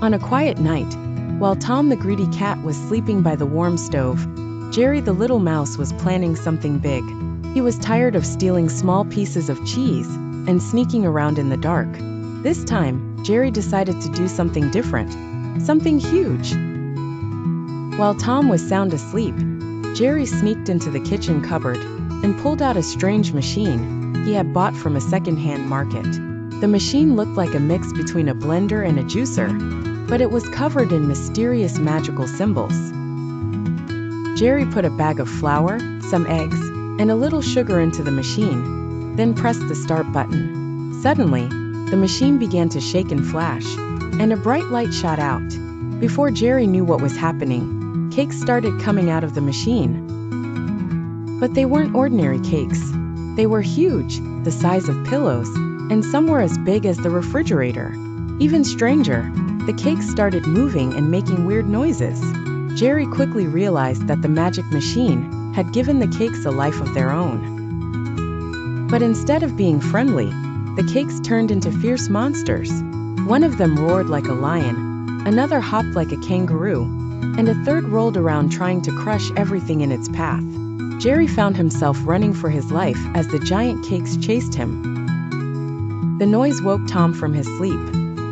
On a quiet night, while Tom the greedy cat was sleeping by the warm stove, Jerry the little mouse was planning something big. He was tired of stealing small pieces of cheese and sneaking around in the dark. This time, Jerry decided to do something different, something huge. While Tom was sound asleep, Jerry sneaked into the kitchen cupboard and pulled out a strange machine he had bought from a second-hand market. The machine looked like a mix between a blender and a juicer, but it was covered in mysterious magical symbols. Jerry put a bag of flour, some eggs, and a little sugar into the machine, then pressed the start button. Suddenly, the machine began to shake and flash, and a bright light shot out. Before Jerry knew what was happening, cakes started coming out of the machine. But they weren't ordinary cakes. They were huge, the size of pillows, and some were as big as the refrigerator. Even stranger, the cakes started moving and making weird noises. Jerry quickly realized that the magic machine had given the cakes a life of their own. But instead of being friendly, the cakes turned into fierce monsters. One of them roared like a lion, another hopped like a kangaroo, and a third rolled around trying to crush everything in its path. Jerry found himself running for his life as the giant cakes chased him. The noise woke Tom from his sleep.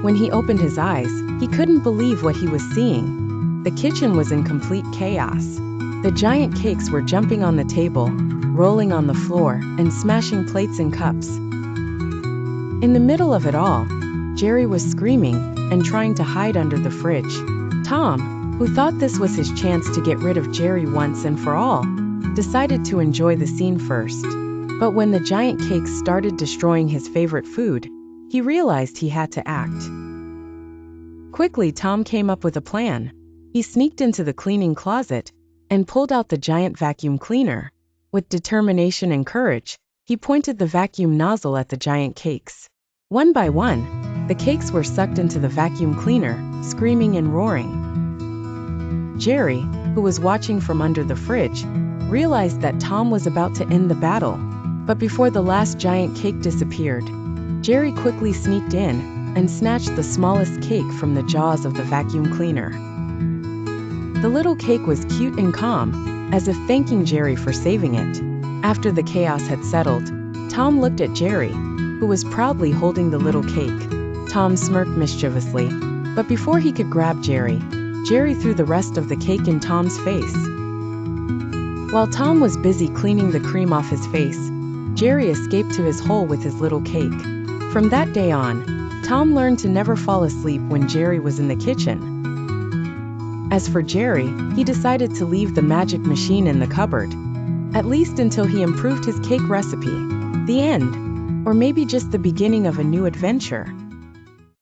When he opened his eyes, he couldn't believe what he was seeing. The kitchen was in complete chaos. The giant cakes were jumping on the table, rolling on the floor, and smashing plates and cups. In the middle of it all, Jerry was screaming and trying to hide under the fridge. Tom, who thought this was his chance to get rid of Jerry once and for all, decided to enjoy the scene first. But when the giant cakes started destroying his favorite food, he realized he had to act. Quickly, Tom came up with a plan. He sneaked into the cleaning closet and pulled out the giant vacuum cleaner. With determination and courage, he pointed the vacuum nozzle at the giant cakes. One by one, the cakes were sucked into the vacuum cleaner, screaming and roaring. Jerry, who was watching from under the fridge, realized that Tom was about to end the battle. But before the last giant cake disappeared, Jerry quickly sneaked in and snatched the smallest cake from the jaws of the vacuum cleaner. The little cake was cute and calm, as if thanking Jerry for saving it. After the chaos had settled, Tom looked at Jerry, who was proudly holding the little cake. Tom smirked mischievously, but before he could grab Jerry, Jerry threw the rest of the cake in Tom's face. While Tom was busy cleaning the cream off his face, Jerry escaped to his hole with his little cake. From that day on, Tom learned to never fall asleep when Jerry was in the kitchen. As for Jerry, he decided to leave the magic machine in the cupboard, at least until he improved his cake recipe. The end. Or maybe just the beginning of a new adventure.